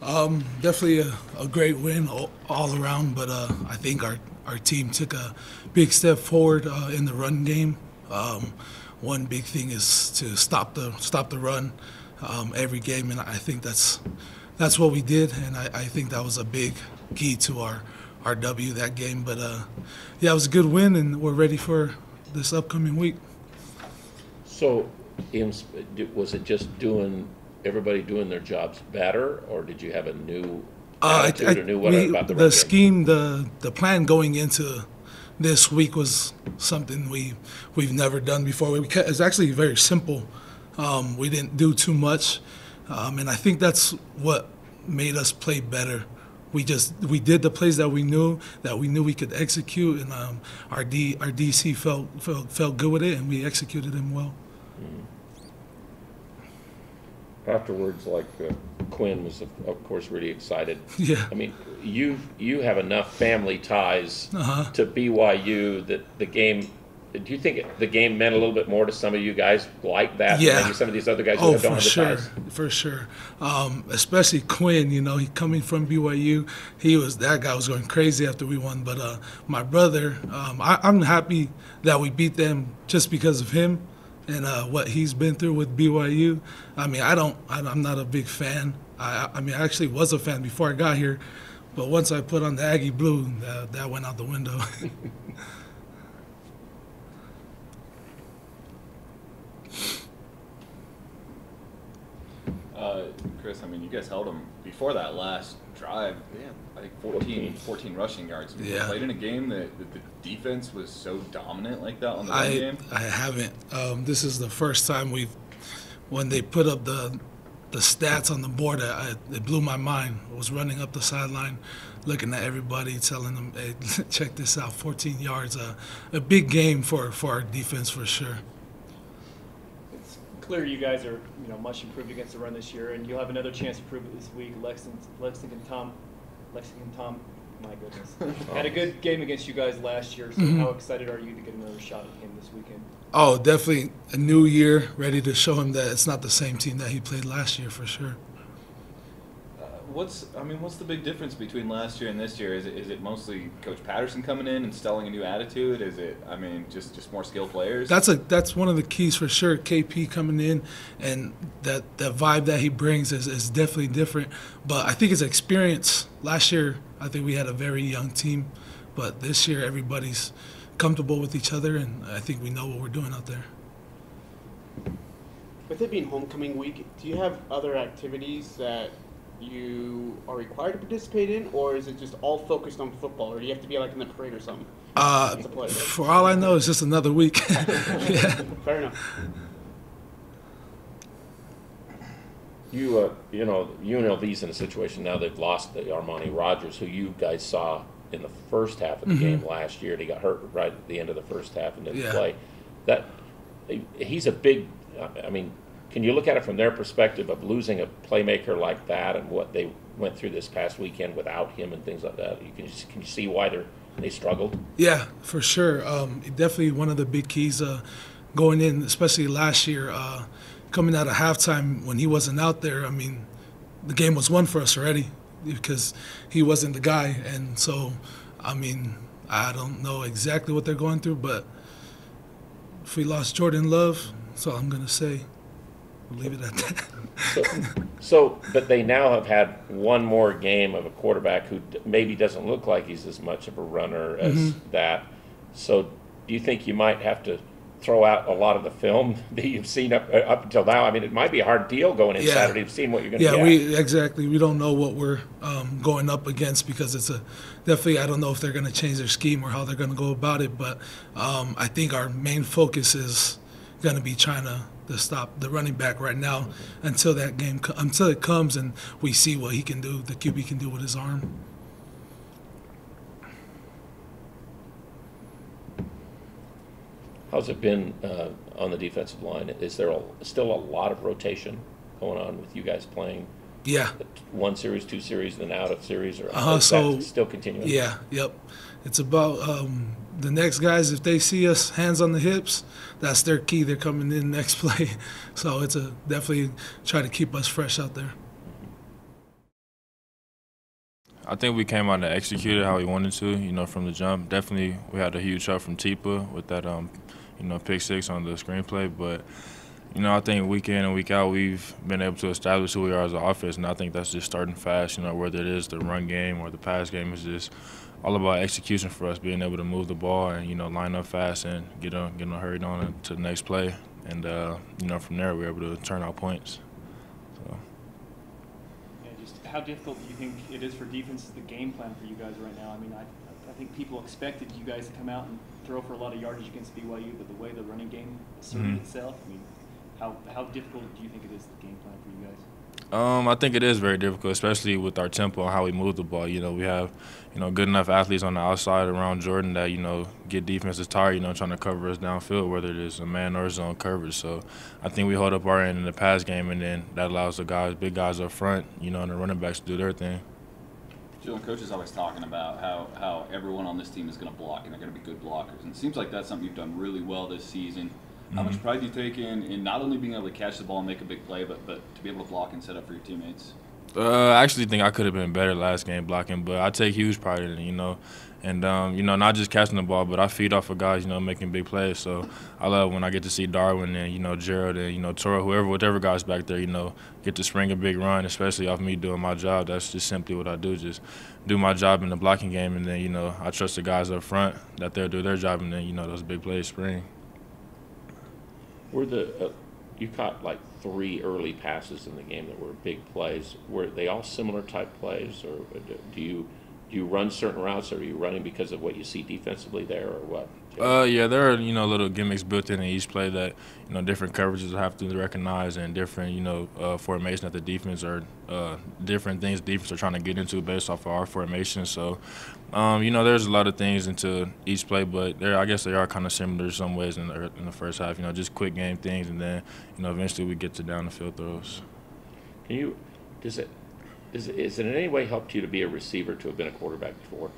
Definitely a great win all around, but I think our team took a big step forward in the run game. One big thing is to stop the run every game, and I think that's what we did, and I think that was a big key to our W that game. But yeah, it was a good win, and we're ready for this upcoming week. So, was it just everybody doing their jobs better, or did you have a new attitude or new whatever about the run the game? scheme, the plan going into this week was something we've never done before. It's actually very simple. We didn't do too much, and I think that's what made us play better. We did the plays that we knew we could execute, and our DC felt good with it, and we executed them well. Afterwards, Quinn was of course really excited. Yeah. I mean, you have enough family ties Uh-huh. to BYU that the game. Do you think the game meant a little bit more to some of you guys like that Yeah. than maybe some of these other guys who Oh, don't for have the sure, ties? for sure. Especially Quinn, he coming from BYU, that guy was going crazy after we won. But my brother, I'm happy that we beat them just because of him and what he's been through with BYU. I mean, I'm not a big fan. I mean, I actually was a fan before I got here, but once I put on the Aggie blue, that went out the window. Chris, I mean, you guys held them before that last drive. Yeah, I think 14 rushing yards. You Yeah. played in a game that the defense was so dominant like that on the run I game. I haven't. This is the first time when they put up the stats on the board, it blew my mind. I was running up the sideline, looking at everybody, telling them, "Hey, check this out, 14 yards, a big game for our defense for sure." It's clear you guys are much improved against the run this year, and you'll have another chance to prove it this week. Lexington Tom, my goodness, had a good game against you guys last year. So how excited are you to get another shot at him this weekend? Oh, definitely a new year, ready to show him that it's not the same team that he played last year for sure. What's the big difference between last year and this year? Is it mostly Coach Patterson coming in and instilling a new attitude? Is it, just more skilled players? That's one of the keys for sure. KP coming in, and that vibe that he brings is definitely different. But I think his experience last year, I think we had a very young team, but this year everybody's comfortable with each other, and I think we know what we're doing out there. With it being homecoming week, do you have other activities that you are required to participate in, or is it just all focused on football, or do you have to be in the parade or something? As a player? For all I know, it's just another week. Yeah. Fair enough. UNLV's in a situation now they've lost the Armani Rogers, who you guys saw in the first half of the game last year. He got hurt right at the end of the first half and didn't play. He's a big. Can you look at it from their perspective of losing a playmaker like that and what they went through this past weekend without him and things like that? Can you see why they struggled? Yeah, for sure. Definitely one of the big keys going in, especially last year, coming out of halftime when he wasn't out there. I mean, the game was won for us already because he wasn't the guy. And so, I don't know exactly what they're going through, but if we lost Jordan Love, that's all I'm going to say. We'll leave it at that. But they now have had one more game of a quarterback who maybe doesn't look like he's as much of a runner as that. So do you think you might have to throw out a lot of the film that you've seen up until now? It might be a hard deal going in Saturday to see what you're going to get. We don't know what we're going up against because it's definitely I don't know if they're going to change their scheme or how they're going to go about it. But I think our main focus is going to be trying to stop the running back right now until it comes and we see what he can do, the QB can do with his arm. How's it been on the defensive line? Is there still a lot of rotation going on with you guys playing? Yeah. One series, two series, then out of series, or is so that still continuing? Yeah, yep. It's about the next guys, if they see us hands on the hips, that's their key. They're coming in next play. So it's definitely try to keep us fresh out there. I think we came out and executed how we wanted to, you know, from the jump. Definitely we had a huge help from Tipa with that, you know, pick six on the screenplay. But, you know, I think week in and week out we've been able to establish who we are as an offense, and I think that's just starting fast, you know, whether it is the run game or the pass game. Is just all about execution for us, being able to move the ball and, you know, line up fast and get hurried on to the next play. And, you know, from there we're able to turn out points. So. Yeah, just how difficult do you think it is for defenses the game plan for you guys right now? I mean, I think people expected you guys to come out and throw for a lot of yardage against BYU, but the way the running game asserted itself, I mean, how difficult do you think it is the game plan for you guys? I think it is very difficult, especially with our tempo and how we move the ball. You know, we have, you know, good enough athletes on the outside around Jordan that, you know, get defenses tired, you know, trying to cover us downfield, whether it is a man or zone coverage. So I think we hold up our end in the pass game, and then that allows the guys, big guys up front, you know, and the running backs to do their thing. Jalen, Coach is always talking about how everyone on this team is going to block and they're going to be good blockers. And it seems like that's something you've done really well this season. How much pride do you take in not only being able to catch the ball and make a big play, but to be able to block and set up for your teammates? I actually think I could have been better last game blocking, but I take huge pride in it, you know. And, you know, not just catching the ball, but I feed off of guys, you know, making big plays. So I love when I get to see Darwin and, you know, Gerald and, you know, Toro, whatever guys back there, you know, get to spring a big run, especially off me doing my job. That's just simply what I do, just do my job in the blocking game. And then, you know, I trust the guys up front that they'll do their job, and then, you know, those big plays spring. You caught like 3 early passes in the game that were big plays. Were they all similar type plays, or do you run certain routes, or are you running because of what you see defensively there, or what? Yeah, there are, you know, little gimmicks built in each play that, you know, different coverages have to recognize, and different, you know, formation that the defense are different things defense are trying to get into based off of our formation. So, you know, there's a lot of things into each play, but I guess they are kind of similar in some ways in the first half. You know, just quick game things, and then, you know, eventually we get to down the field throws. Does it in any way helped you to be a receiver to have been a quarterback before?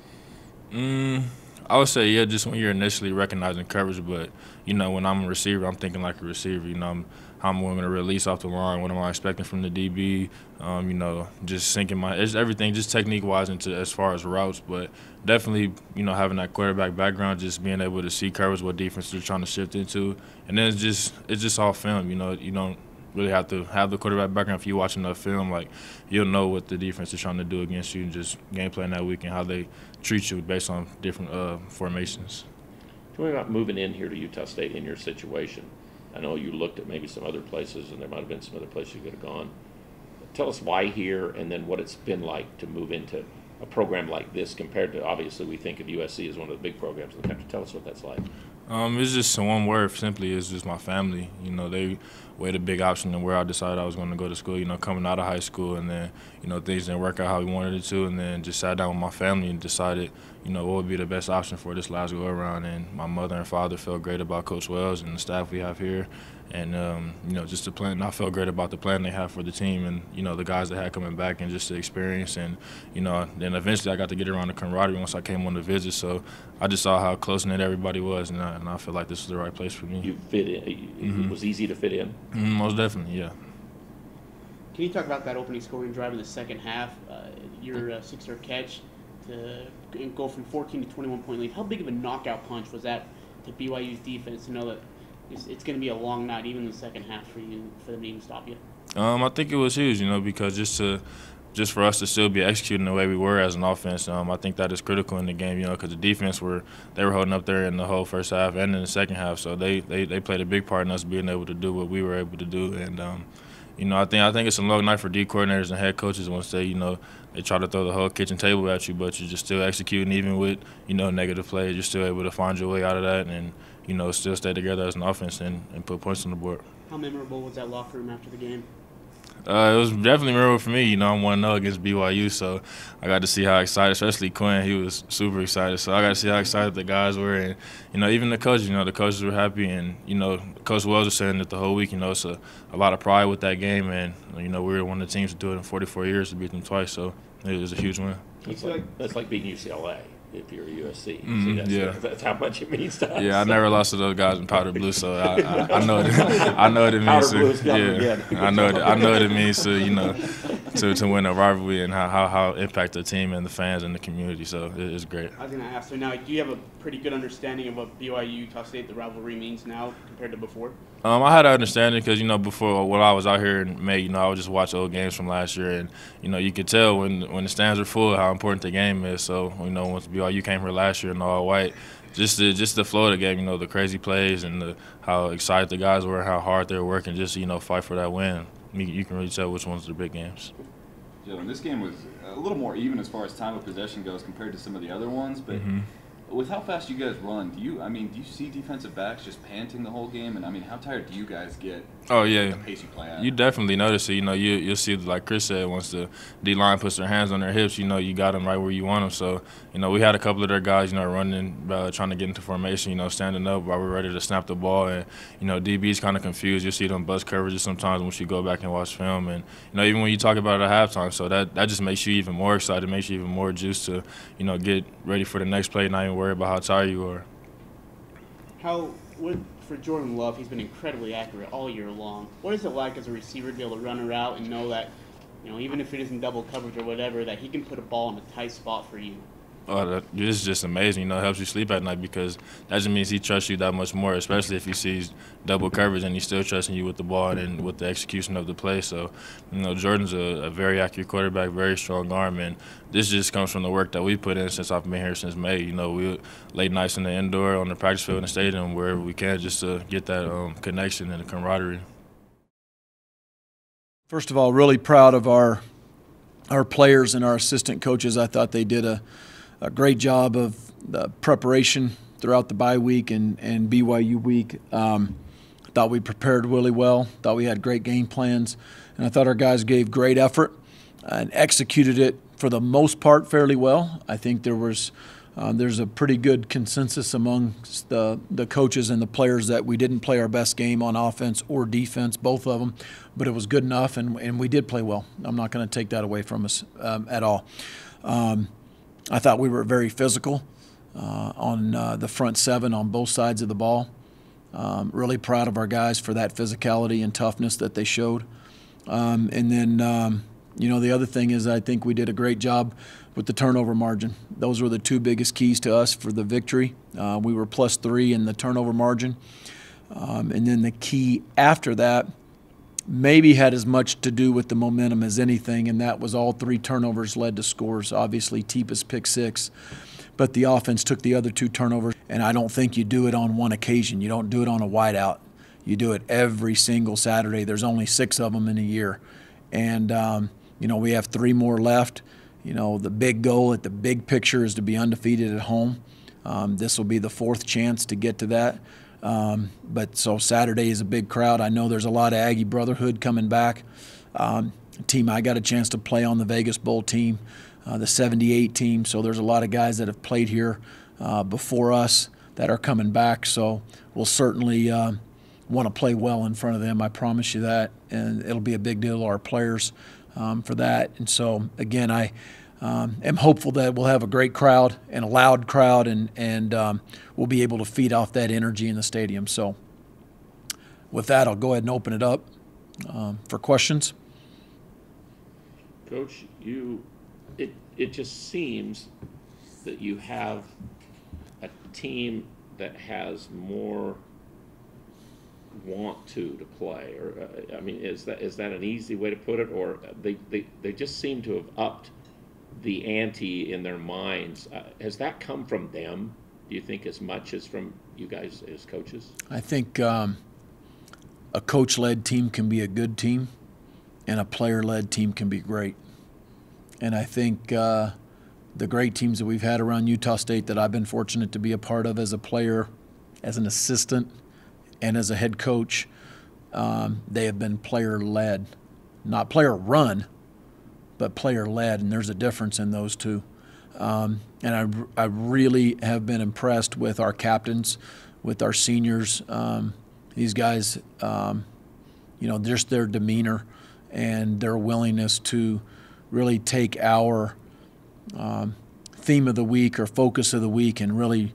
I would say, yeah, just when you're initially recognizing coverage, but, you know, when I'm a receiver, I'm thinking like a receiver. You know, how I'm going to release off the line, what am I expecting from the DB, you know, just syncing it's everything, just technique-wise into as far as routes, but definitely, you know, having that quarterback background, just being able to see coverage, what defense they're trying to shift into, and then it's just all film, you know, you don't really have to have the quarterback background. If you watch enough film, like, you'll know what the defense is trying to do against you, and just game plan that week and how they treat you based on different formations. Tell me about moving in here to Utah State in your situation. I know you looked at maybe some other places, and there might have been some other places you could have gone. Tell us why here, and then what it's been like to move into a program like this compared to, obviously, we think of USC as one of the big programs in the country. Tell us what that's like. It's just one word, simply, it's just my family. You know, they weighed a big option in where I decided I was going to go to school, you know, coming out of high school, and then, you know, things didn't work out how we wanted it to, and then just sat down with my family and decided, you know, what would be the best option for this last go-around. And my mother and father felt great about Coach Wells and the staff we have here, and, you know, just the plan. I felt great about the plan they have for the team, and, you know, the guys they had coming back, and just the experience. And, you know, then eventually I got to get around the camaraderie once I came on the visit, so I just saw how close-knit everybody was, and I feel like this is the right place for me. You fit in. It was easy to fit in? Most definitely, yeah. Can you talk about that opening scoring drive in the second half? Your 6-yard catch to go from 14 to 21-point lead. How big of a knockout punch was that to BYU's defense to know that it's going to be a long night, even in the second half, for them to even stop you? I think it was huge, you know, because just for us to still be executing the way we were as an offense, I think that is critical in the game, you know, because the defense they were holding up there in the whole first half and in the second half, so they played a big part in us being able to do what we were able to do. And you know, I think it's a long night for D coordinators and head coaches once they try to throw the whole kitchen table at you, but you're just still executing, even with, you know, negative plays. You're still able to find your way out of that, and, you know, still stay together as an offense and put points on the board. How memorable was that locker room after the game? It was definitely memorable for me. You know, I'm 1-0 against BYU, so I got to see how excited, especially Quinn. He was super excited, so I got to see how excited the guys were, and, you know, even the coaches. You know, the coaches were happy, and, you know, Coach Wells was saying that the whole week. You know, it's a lot of pride with that game, and, you know, we were one of the teams to do it in 44 years to beat them twice, so it was a huge win. That's like beating UCLA. if you're USC. That's how much it means to us. Yeah, I never lost to those guys in powder blue, so I know I know what it means. Powder blue's To, coming yeah, again. I know what it means to win a rivalry and how it impact the team and the fans and the community. So it's great. I was going to ask, so now do you have a pretty good understanding of what BYU Utah State the rivalry means now compared to before? I had an understanding because, before when I was out here in May, I would just watch old games from last year, and, you could tell when the stands are full how important the game is. So, once BYU came here last year in all white, just the flow of the game, the crazy plays and how excited the guys were, how hard they were working, just, fight for that win. You can really tell which ones are the big games. Joe, and this game was a little more even as far as time of possession goes compared to some of the other ones, but with how fast you guys run, do you see defensive backs just panting the whole game? And how tired do you guys get? Oh yeah, the pace you play at? You definitely notice it. You'll see, like Chris said, once the D line puts their hands on their hips, you got them right where you want them. So we had a couple of their guys, running, trying to get into formation, standing up while we're ready to snap the ball, and DB's kind of confused. You see them bust coverages sometimes once you go back and watch film, and even when you talk about it at halftime, so that just makes you even more excited, makes you even more juiced to get ready for the next play, not even worry about how tired you are. For Jordan Love, he's been incredibly accurate all year long. What is it like as a receiver to be able to run a route and know that, even if it isn't double coverage or whatever, that he can put a ball in a tight spot for you? Oh, this is just amazing. It helps you sleep at night because that just means he trusts you that much more, especially if he sees double coverage and he's still trusting you with the ball and with the execution of the play. So, Jordan's a very accurate quarterback, very strong arm, and this just comes from the work that we put in since I've been here since May. We late nights in the indoor, on the practice field, in the stadium, wherever we can, just to get that connection and the camaraderie. First of all, really proud of our players and our assistant coaches. I thought they did a great job of the preparation throughout the bye week and BYU week. Thought we prepared really well. Thought we had great game plans, and I thought our guys gave great effort and executed it for the most part fairly well. I think there's a pretty good consensus amongst the coaches and the players that we didn't play our best game on offense or defense, both of them, but it was good enough, and we did play well. I'm not going to take that away from us at all. I thought we were very physical on the front seven on both sides of the ball. Really proud of our guys for that physicality and toughness that they showed. And then, the other thing is I think we did a great job with the turnover margin. Those were the two biggest keys to us for the victory. We were +3 in the turnover margin. And then the key after that maybe had as much to do with the momentum as anything, and that was all 3 turnovers led to scores. Obviously, Tipa's pick 6, but the offense took the other 2 turnovers, and I don't think you do it on one occasion. You don't do it on a whiteout. You do it every single Saturday. There's only 6 of them in a year, and we have 3 more left. The big goal at the big picture is to be undefeated at home. This will be the 4th chance to get to that. But so Saturday is a big crowd. I know there's a lot of Aggie Brotherhood coming back. Team I got a chance to play on the Vegas Bowl team, the 78 team. So there's a lot of guys that have played here before us that are coming back. So we'll certainly want to play well in front of them. I promise you that. And it'll be a big deal to our players for that. And so, again, I am hopeful that we'll have a great crowd and a loud crowd, and we'll be able to feed off that energy in the stadium. So with that, I'll go ahead and open it up for questions. Coach, it just seems that you have a team that has more want to play, or is that an easy way to put it, or they just seem to have upped the ante in their minds? Has that come from them, do you think, as much as from you guys as coaches? I think a coach-led team can be a good team, and a player-led team can be great. And I think the great teams that we've had around Utah State that I've been fortunate to be a part of as a player, as an assistant, and as a head coach, they have been player-led. Not player-run, but player-led, and there's a difference in those two. And I really have been impressed with our captains, with our seniors. These guys, just their demeanor and their willingness to really take our theme of the week or focus of the week and really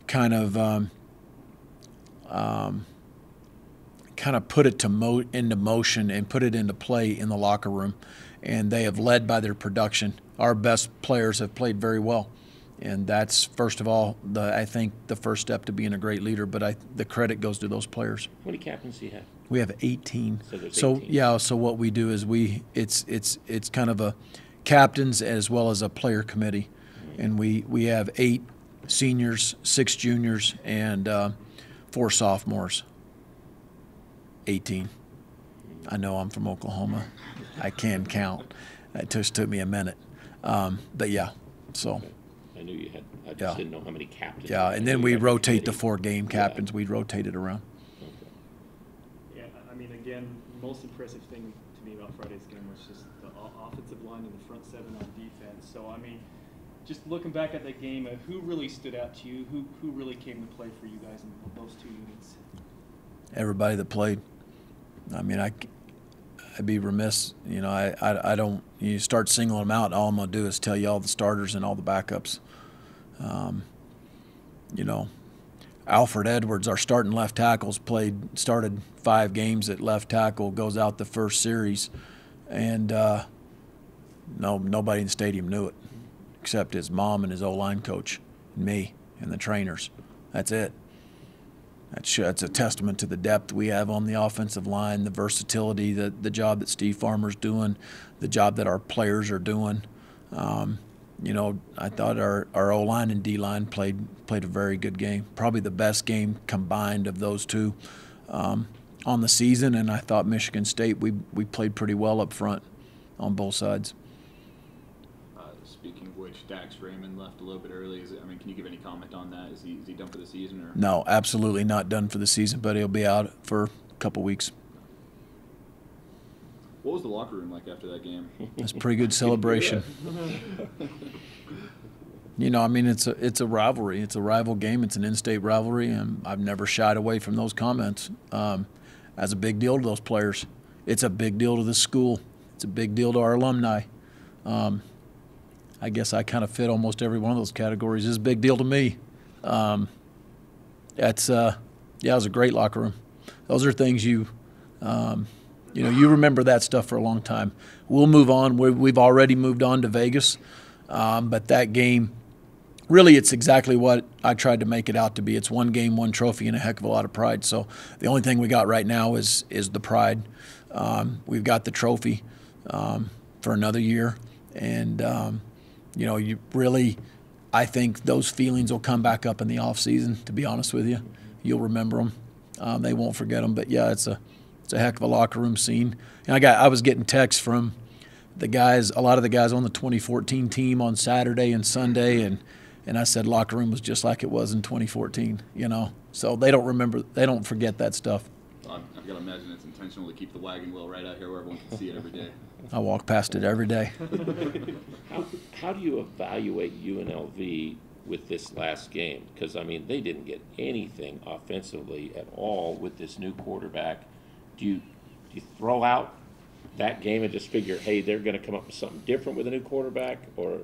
kind of put it into motion and put it into play in the locker room. And they have led by their production. Our best players have played very well. And that's, first of all, I think the first step to being a great leader, but the credit goes to those players. How many captains do you have? We have 18. So there's So 18. yeah, so what we do is it's kind of a captains as well as a player committee. And we have 8 seniors, 6 juniors, and 4 sophomores. 18. I know I'm from Oklahoma. I can count. It just took me a minute. But yeah, so. I knew you had. I just Yeah. didn't know how many captains. Yeah, I and knew then you we had a rotate the committee. 4 game captains. We'd rotate it around. Yeah, I mean, again, most impressive thing to me about Friday's game was just the offensive line and the front 7 on defense. So, I mean, just looking back at that game, who really stood out to you? Who really came to play for you guys in those 2 units? Everybody that played. I mean, I'd be remiss, I don't, you start singling them out, all I'm going to do is tell you all the starters and all the backups. Alfred Edwards, our starting left tackles, started 5 games at left tackle, goes out the first series, and nobody in the stadium knew it except his mom and his O-line coach, and me, and the trainers. That's it. That's a testament to the depth we have on the offensive line, the versatility, the job that Steve Farmer's doing, the job that our players are doing. I thought our O-line and D-line played a very good game, probably the best game combined of those 2 on the season. And I thought Michigan State, we played pretty well up front on both sides. Speaking of which, Dax Raymond left a little bit early. Can you give any comment on that? Is he done for the season? Or? No, absolutely not done for the season, but he'll be out for a couple weeks. What was the locker room like after that game? It's a pretty good celebration. It's a rivalry. It's a rival game. It's an in-state rivalry, and I've never shied away from those comments. As a big deal to those players. It's a big deal to the school. It's a big deal to our alumni. I guess I kind of fit almost every one of those categories. It's a big deal to me. It was a great locker room. Those are things you remember that stuff for a long time. We'll move on. We've already moved on to Vegas, but that game, really, it's exactly what I tried to make it out to be. It's 1 game, 1 trophy, and a heck of a lot of pride. So the only thing we got right now is the pride. We've got the trophy for another year, and you really, I think those feelings will come back up in the off season. To be honest with you, you'll remember them. They won't forget them. But yeah, it's a heck of a locker room scene. And I was getting texts from the guys, a lot of the guys on the 2014 team on Saturday and Sunday, and I said locker room was just like it was in 2014. So they don't forget that stuff. I've got to imagine it's intentional to keep the wagon wheel right out here where everyone can see it every day. I walk past it every day. How do you evaluate UNLV with this last game? Because, they didn't get anything offensively at all with this new quarterback. Do you throw out that game and just figure, hey, they're going to come up with something different with a new quarterback? Or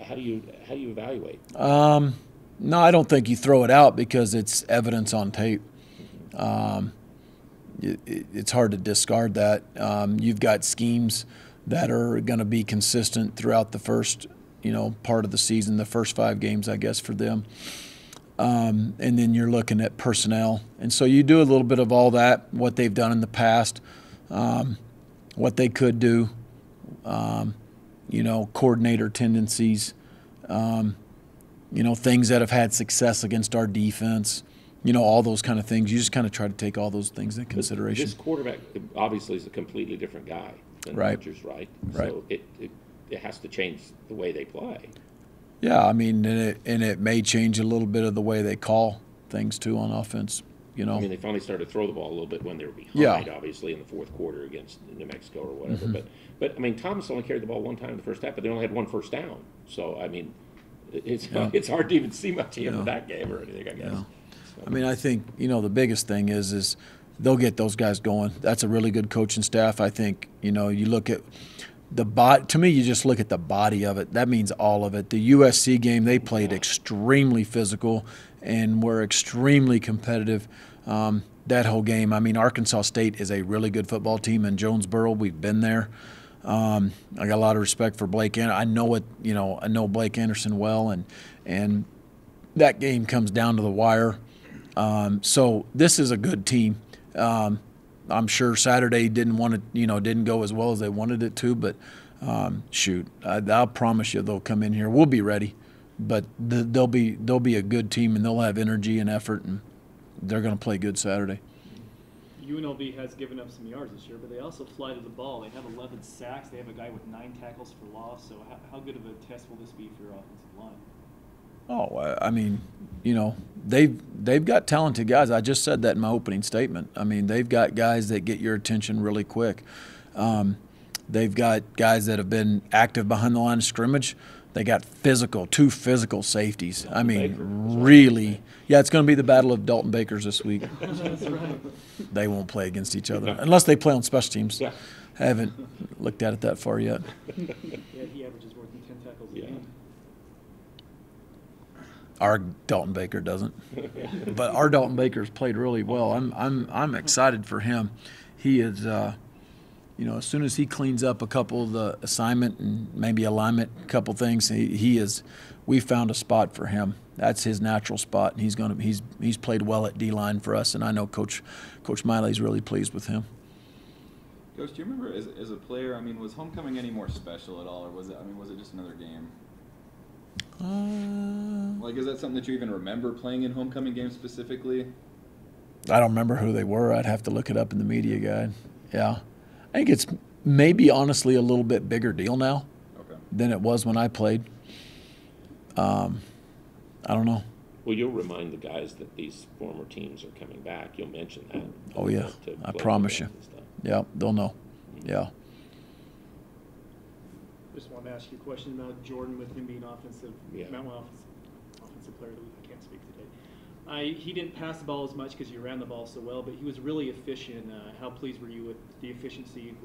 how do you evaluate? No, I don't think you throw it out because it's evidence on tape. It's hard to discard that. You've got schemes that are going to be consistent throughout the first, part of the season, the first 5 games, I guess, for them. And then you're looking at personnel. And so you do a little bit of all that, what they've done in the past, what they could do, coordinator tendencies, things that have had success against our defense. All those kind of things. You just kind of try to take all those things into consideration. This quarterback obviously is a completely different guy than Right. Rodgers, right? Right. So it has to change the way they play. Yeah, and it may change a little bit of the way they call things too on offense. They finally started to throw the ball a little bit when they were behind, Yeah. obviously, in the fourth quarter against New Mexico or whatever. But Thomas only carried the ball 1 time in the first half, but they only had 1 first down. So, it's hard to even see much of that game or anything, I guess. Yeah. I think, the biggest thing is they'll get those guys going. That's a really good coaching staff. I think, you look at To me, you just look at the body of it. That means all of it. The USC game, they played extremely physical and were extremely competitive that whole game. I mean, Arkansas State is a really good football team in Jonesboro. We've been there. I got a lot of respect for Blake. I know it. I know Blake Anderson well, and that game comes down to the wire. So this is a good team. I'm sure Saturday didn't go as well as they wanted it to, but I'll promise you they'll come in here. We'll be ready, but they'll be a good team, and they'll have energy and effort, and they're going to play good Saturday. UNLV has given up some yards this year, but they also fly to the ball. They have 11 sacks. They have a guy with 9 tackles for loss. So how good of a test will this be for your offensive line? Oh, I mean, they've got talented guys. I just said that in my opening statement. I mean, they've got guys that get your attention really quick. They've got guys that have been active behind the line of scrimmage. They got two physical safeties. I mean, really. Yeah, it's going to be the battle of Dalton Bakers this week. That's right. They won't play against each other unless they play on special teams. Yeah. I haven't looked at it that far yet. Yeah, he averages more than 10 tackles a game. Our Dalton Baker doesn't, but our Dalton Baker's played really well. I'm excited for him. He is, as soon as he cleans up a couple of the assignment and maybe alignment, a couple things, we found a spot for him. That's his natural spot, and he's played well at D-line for us, and I know Coach Miley's really pleased with him. Coach, do you remember as a player? I mean, was homecoming any more special at all, or was it just another game? Is that something that you even remember playing in homecoming games specifically? I don't remember who they were. I'd have to look it up in the media guide. Yeah. I think it's maybe honestly a little bit bigger deal now than it was when I played. I don't know. Well, you'll remind the guys that these former teams are coming back. You'll mention that. Oh, yeah. I promise you. Yeah, they'll know. Yeah. Just want to ask you a question about Jordan with him being offensive player of the week. I can't speak today. He didn't pass the ball as much because he ran the ball so well, but he was really efficient. How pleased were you with the efficiency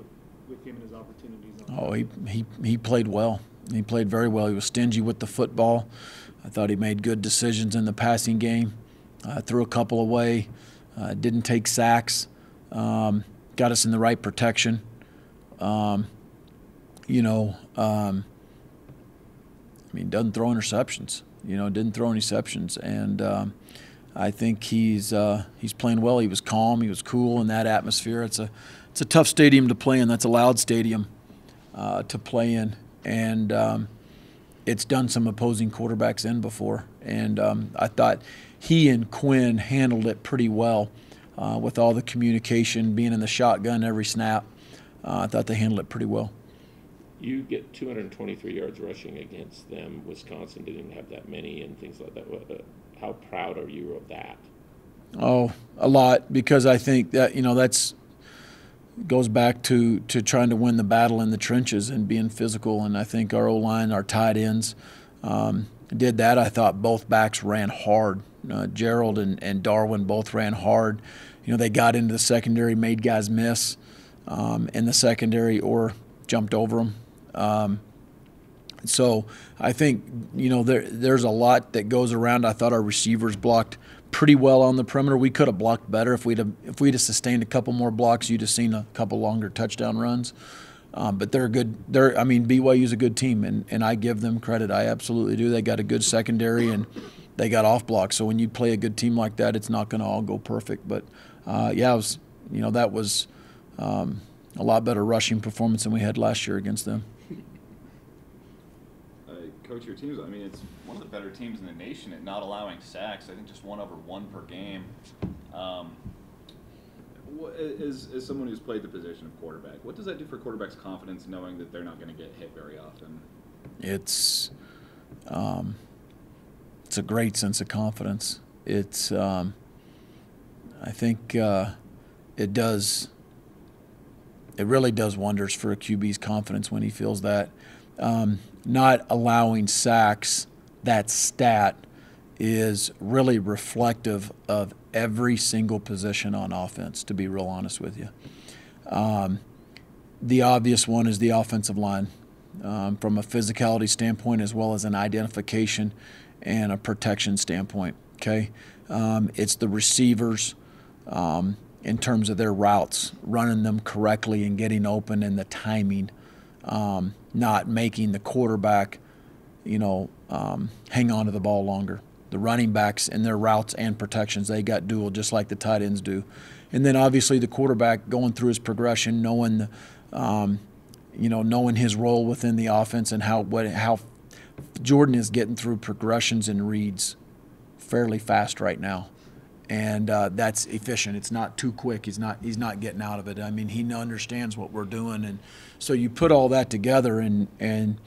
with him and his opportunities? He played well. He played very well. He was stingy with the football. I thought he made good decisions in the passing game. Threw a couple away. Didn't take sacks. Got us in the right protection. Doesn't throw interceptions. Didn't throw interceptions, and I think he's playing well. He was calm. He was cool in that atmosphere. It's a tough stadium to play in. That's a loud stadium to play in, and it's done some opposing quarterbacks in before. And I thought he and Quinn handled it pretty well with all the communication, being in the shotgun every snap. I thought they handled it pretty well. You get 223 yards rushing against them. Wisconsin didn't have that many and things like that. How proud are you of that? Oh, a lot, because I think that, that's goes back to trying to win the battle in the trenches and being physical. And I think our O-line, our tight ends did that. I thought both backs ran hard. Gerald and Darwin both ran hard. They got into the secondary, made guys miss in the secondary or jumped over them. So I think, there's a lot that goes around. I thought our receivers blocked pretty well on the perimeter. We could have blocked better. If we'd have sustained a couple more blocks, you'd have seen a couple longer touchdown runs. But they're good. BYU's a good team, and I give them credit. I absolutely do. They got a good secondary, and they got off blocks. So when you play a good team like that, it's not going to all go perfect. But that was a lot better rushing performance than we had last year against them. Coach, your team's, it's one of the better teams in the nation at not allowing sacks. I think just 1/1 per game. As someone who's played the position of quarterback, what does that do for quarterbacks' confidence knowing that they're not going to get hit very often? It's a great sense of confidence. It's I think it really does wonders for a QB's confidence when he feels that. Not allowing sacks, that stat is really reflective of every single position on offense, to be real honest with you. the obvious one is the offensive line, from a physicality standpoint as well as an identification and a protection standpoint. Okay, it's the receivers in terms of their routes, running them correctly and getting open, and the timing, not making the quarterback, hang on to the ball longer. The running backs and their routes and protections, they got dual just like the tight ends do. And then obviously the quarterback going through his progression, knowing his role within the offense and how Jordan is getting through progressions and reads fairly fast right now. And that's efficient. It's not too quick. He's not getting out of it. I mean, he understands what we're doing, and so you put all that together, and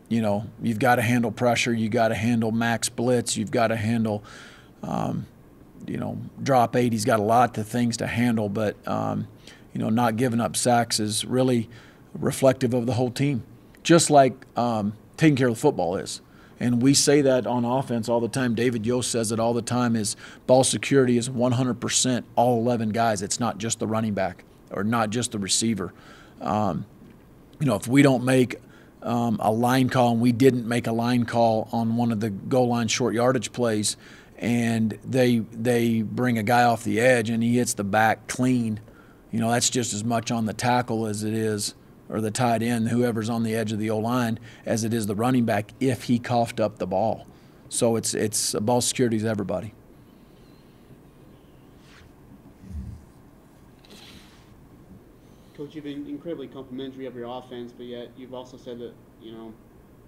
you've got to handle pressure. You got to handle max blitz. You've got to handle, drop 8. He's got a lot of things to handle, but not giving up sacks is really reflective of the whole team, just like taking care of the football is. And we say that on offense all the time. David Yost says it all the time, is ball security is 100% all 11 guys. It's not just the running back or not just the receiver. If we don't make a line call, and we didn't make a line call on one of the goal line short yardage plays, and they bring a guy off the edge and he hits the back clean, that's just as much on the tackle as it is, or the tight end, whoever's on the edge of the O-line, as it is the running back if he coughed up the ball. So it's ball security is everybody. Coach, you've been incredibly complimentary of your offense, but yet you've also said that,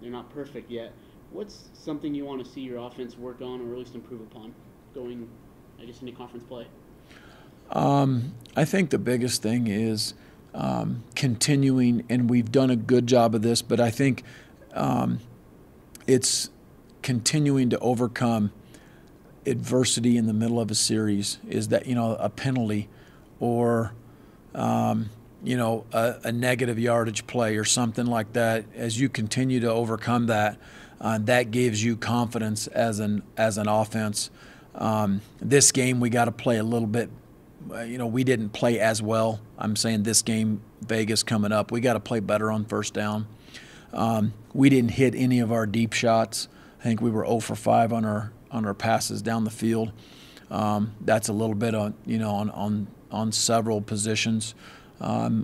they're not perfect yet. What's something you want to see your offense work on, or at least improve upon, going, into conference play? I think the biggest thing is continuing, and we've done a good job of this, but I think it's continuing to overcome adversity in the middle of a series. Is that, a penalty or, a negative yardage play or something like that. As you continue to overcome that, that gives you confidence as an offense. This game we got to play a little bit. We didn't play as well. I'm saying this game, Vegas coming up, we got to play better on first down. We didn't hit any of our deep shots. I think we were 0 for 5 on our passes down the field. That's a little bit on several positions.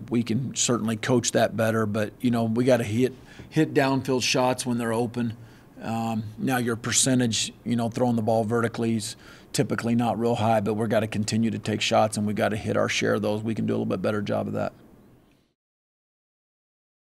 We can certainly coach that better, but we got to hit downfield shots when they're open. Now your percentage, throwing the ball vertically is typically not real high, but we've got to continue to take shots, and we got to hit our share of those. We can do a little bit better job of that.